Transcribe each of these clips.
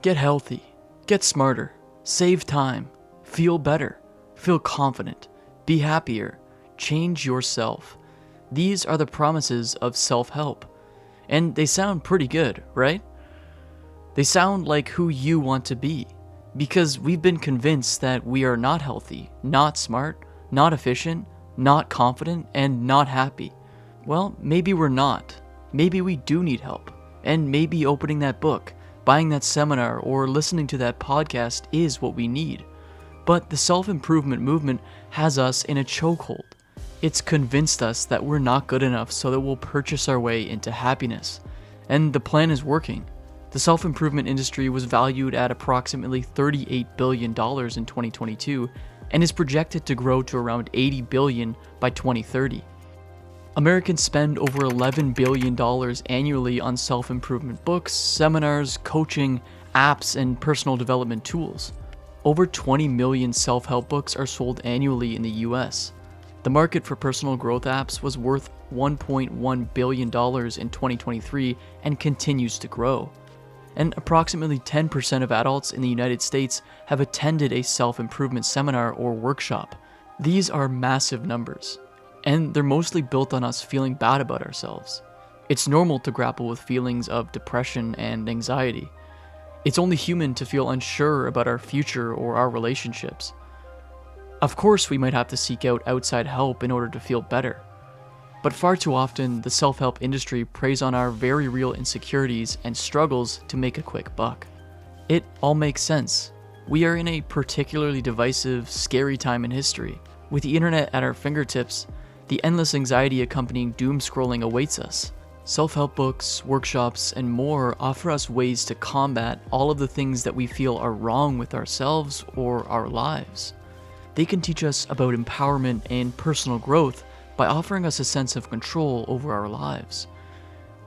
Get healthy, get smarter, save time, feel better, feel confident, be happier, change yourself. These are the promises of self-help. And they sound pretty good, right? They sound like who you want to be. Because we've been convinced that we are not healthy, not smart, not efficient, not confident, and not happy. Well, maybe we're not. Maybe we do need help. And maybe opening that book, buying that seminar, or listening to that podcast is what we need. But the self-improvement movement has us in a chokehold. It's convinced us that we're not good enough so that we'll purchase our way into happiness. And the plan is working. The self-improvement industry was valued at approximately $38 billion in 2022 and is projected to grow to around $80 billion by 2030. Americans spend over $11 billion annually on self-improvement books, seminars, coaching, apps, and personal development tools. Over 20 million self-help books are sold annually in the US. The market for personal growth apps was worth $1.1 billion in 2023 and continues to grow. And approximately 10% of adults in the United States have attended a self-improvement seminar or workshop. These are massive numbers, and they're mostly built on us feeling bad about ourselves. It's normal to grapple with feelings of depression and anxiety. It's only human to feel unsure about our future or our relationships. Of course, we might have to seek out outside help in order to feel better. But far too often, the self-help industry preys on our very real insecurities and struggles to make a quick buck. It all makes sense. We are in a particularly divisive, scary time in history. With the internet at our fingertips, the endless anxiety accompanying doom scrolling awaits us. Self-help books, workshops, and more offer us ways to combat all of the things that we feel are wrong with ourselves or our lives. They can teach us about empowerment and personal growth by offering us a sense of control over our lives.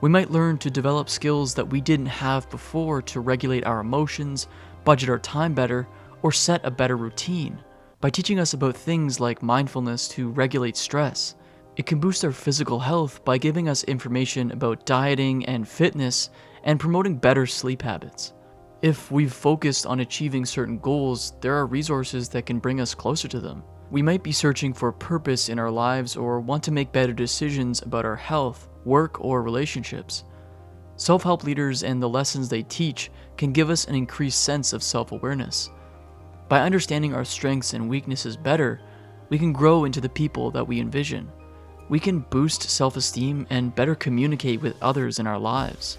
We might learn to develop skills that we didn't have before to regulate our emotions, budget our time better, or set a better routine. By teaching us about things like mindfulness to regulate stress, it can boost our physical health by giving us information about dieting and fitness and promoting better sleep habits. If we've focused on achieving certain goals, there are resources that can bring us closer to them. We might be searching for purpose in our lives or want to make better decisions about our health, work, or relationships. Self-help leaders and the lessons they teach can give us an increased sense of self-awareness. By understanding our strengths and weaknesses better, we can grow into the people that we envision. We can boost self-esteem and better communicate with others in our lives.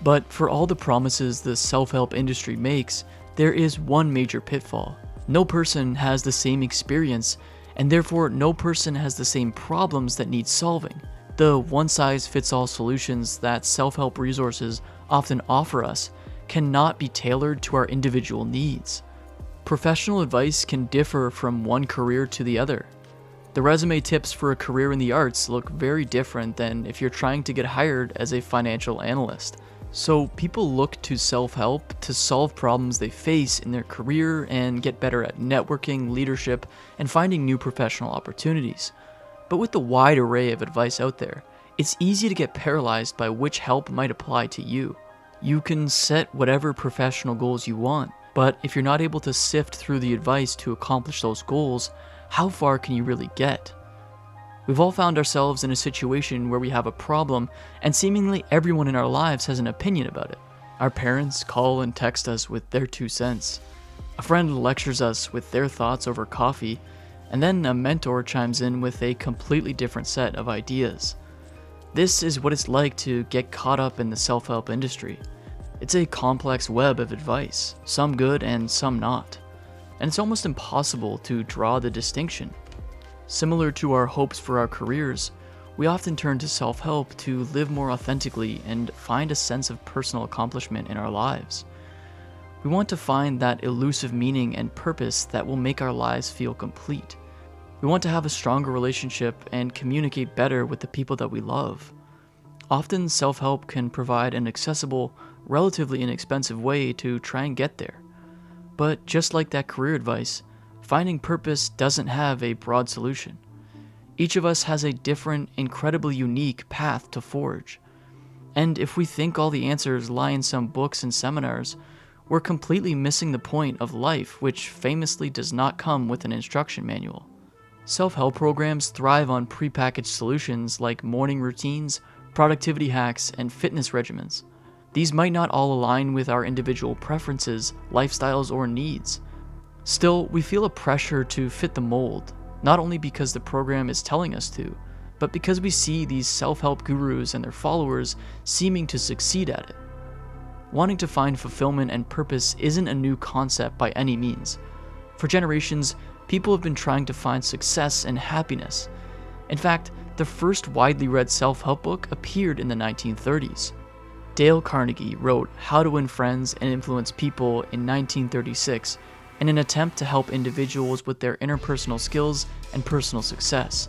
But for all the promises the self-help industry makes, there is one major pitfall. No person has the same experience, and therefore no person has the same problems that need solving. The one-size-fits-all solutions that self-help resources often offer us cannot be tailored to our individual needs. Professional advice can differ from one career to the other. The resume tips for a career in the arts look very different than if you're trying to get hired as a financial analyst. So people look to self-help to solve problems they face in their career and get better at networking, leadership, and finding new professional opportunities. But with the wide array of advice out there, it's easy to get paralyzed by which help might apply to you. You can set whatever professional goals you want, but if you're not able to sift through the advice to accomplish those goals, how far can you really get? We've all found ourselves in a situation where we have a problem, and seemingly everyone in our lives has an opinion about it. Our parents call and text us with their 2 cents. A friend lectures us with their thoughts over coffee, and then a mentor chimes in with a completely different set of ideas. This is what it's like to get caught up in the self-help industry. It's a complex web of advice, some good and some not. And it's almost impossible to draw the distinction. Similar to our hopes for our careers, we often turn to self-help to live more authentically and find a sense of personal accomplishment in our lives. We want to find that elusive meaning and purpose that will make our lives feel complete. We want to have a stronger relationship and communicate better with the people that we love. Often, self-help can provide an accessible, relatively inexpensive way to try and get there. But just like that career advice, finding purpose doesn't have a broad solution. Each of us has a different, incredibly unique path to forge. And if we think all the answers lie in some books and seminars, we're completely missing the point of life, which famously does not come with an instruction manual. Self-help programs thrive on prepackaged solutions like morning routines, productivity hacks, and fitness regimens. These might not all align with our individual preferences, lifestyles, or needs. Still, we feel a pressure to fit the mold, not only because the program is telling us to, but because we see these self-help gurus and their followers seeming to succeed at it. Wanting to find fulfillment and purpose isn't a new concept by any means. For generations, people have been trying to find success and happiness. In fact, the first widely read self-help book appeared in the 1930s. Dale Carnegie wrote How to Win Friends and Influence People in 1936 in an attempt to help individuals with their interpersonal skills and personal success.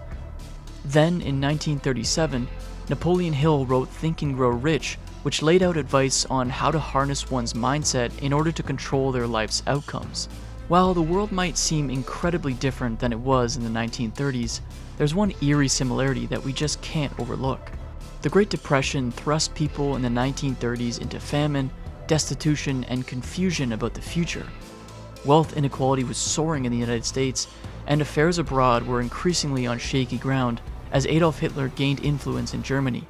Then, in 1937, Napoleon Hill wrote Think and Grow Rich, which laid out advice on how to harness one's mindset in order to control their life's outcomes. While the world might seem incredibly different than it was in the 1930s, there's one eerie similarity that we just can't overlook. The Great Depression thrust people in the 1930s into famine, destitution, and confusion about the future. Wealth inequality was soaring in the United States, and affairs abroad were increasingly on shaky ground as Adolf Hitler gained influence in Germany.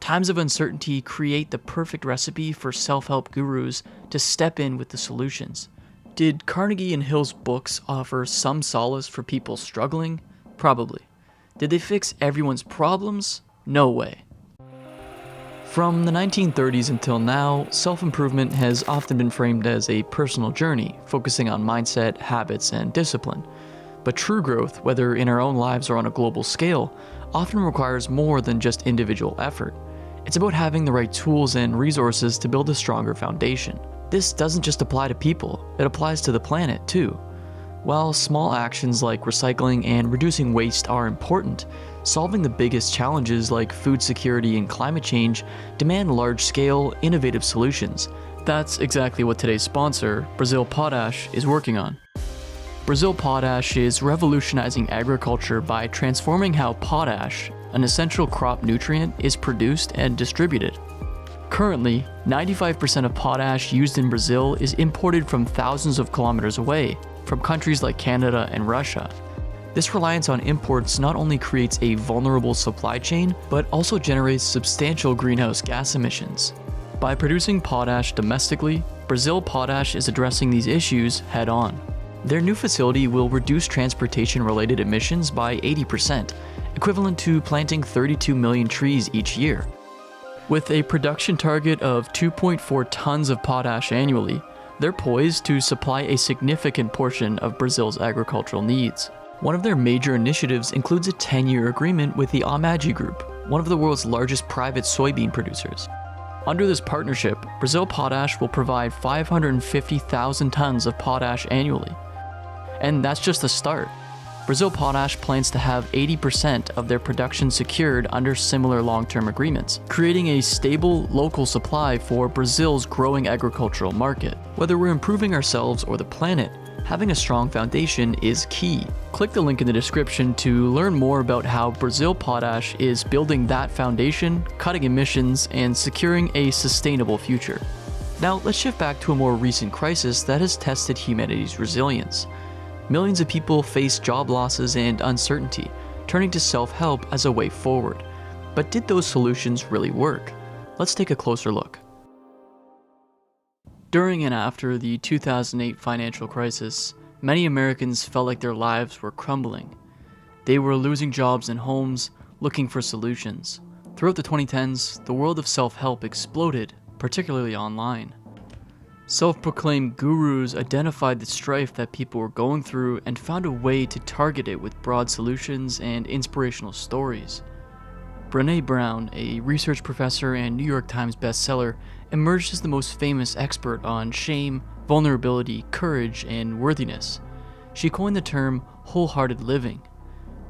Times of uncertainty create the perfect recipe for self-help gurus to step in with the solutions. Did Carnegie and Hill's books offer some solace for people struggling? Probably. Did they fix everyone's problems? No way. From the 1930s until now, self-improvement has often been framed as a personal journey, focusing on mindset, habits, and discipline. But true growth, whether in our own lives or on a global scale, often requires more than just individual effort. It's about having the right tools and resources to build a stronger foundation. This doesn't just apply to people, it applies to the planet too. While small actions like recycling and reducing waste are important, solving the biggest challenges like food security and climate change demand large-scale, innovative solutions. That's exactly what today's sponsor, Brazil Potash, is working on. Brazil Potash is revolutionizing agriculture by transforming how potash, an essential crop nutrient, is produced and distributed. Currently, 95% of potash used in Brazil is imported from thousands of kilometers away, from countries like Canada and Russia. This reliance on imports not only creates a vulnerable supply chain, but also generates substantial greenhouse gas emissions. By producing potash domestically, Brazil Potash is addressing these issues head-on. Their new facility will reduce transportation-related emissions by 80%, equivalent to planting 32 million trees each year. With a production target of 2.4 tons of potash annually, they're poised to supply a significant portion of Brazil's agricultural needs. One of their major initiatives includes a 10-year agreement with the Amag Group, one of the world's largest private soybean producers. Under this partnership, Brazil Potash will provide 550,000 tons of potash annually. And that's just the start. Brazil Potash plans to have 80% of their production secured under similar long-term agreements, creating a stable, local supply for Brazil's growing agricultural market. Whether we're improving ourselves or the planet, having a strong foundation is key. Click the link in the description to learn more about how Brazil Potash is building that foundation, cutting emissions, and securing a sustainable future. Now, let's shift back to a more recent crisis that has tested humanity's resilience. Millions of people face job losses and uncertainty, turning to self-help as a way forward. But did those solutions really work? Let's take a closer look. During and after the 2008 financial crisis, many Americans felt like their lives were crumbling. They were losing jobs and homes, looking for solutions. Throughout the 2010s, the world of self-help exploded, particularly online. Self-proclaimed gurus identified the strife that people were going through and found a way to target it with broad solutions and inspirational stories. Brené Brown, a research professor and New York Times bestseller, emerged as the most famous expert on shame, vulnerability, courage, and worthiness. She coined the term wholehearted living.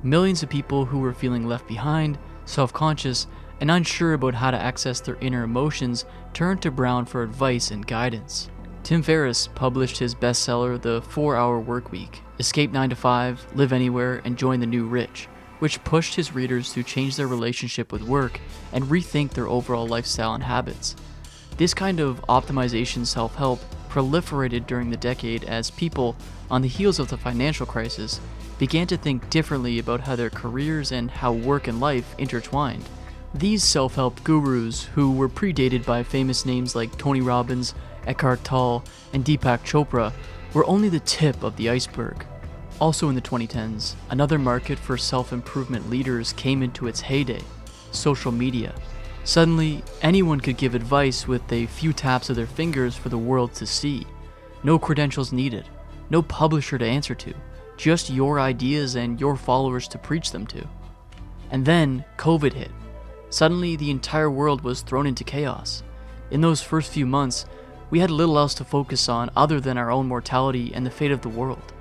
Millions of people who were feeling left behind, self-conscious, and unsure about how to access their inner emotions turned to Brown for advice and guidance. Tim Ferriss published his bestseller, The 4-Hour Workweek: Escape 9 to 5, Live Anywhere, and Join the New Rich, which pushed his readers to change their relationship with work and rethink their overall lifestyle and habits. This kind of optimization self-help proliferated during the decade as people, on the heels of the financial crisis, began to think differently about how their careers and how work and life intertwined. These self-help gurus, who were predated by famous names like Tony Robbins, Eckhart Tolle, and Deepak Chopra, were only the tip of the iceberg. Also in the 2010s, another market for self-improvement leaders came into its heyday: social media. Suddenly, anyone could give advice with a few taps of their fingers for the world to see. No credentials needed, no publisher to answer to, just your ideas and your followers to preach them to. And then COVID hit. Suddenly, the entire world was thrown into chaos. In those first few months, we had little else to focus on other than our own mortality and the fate of the world.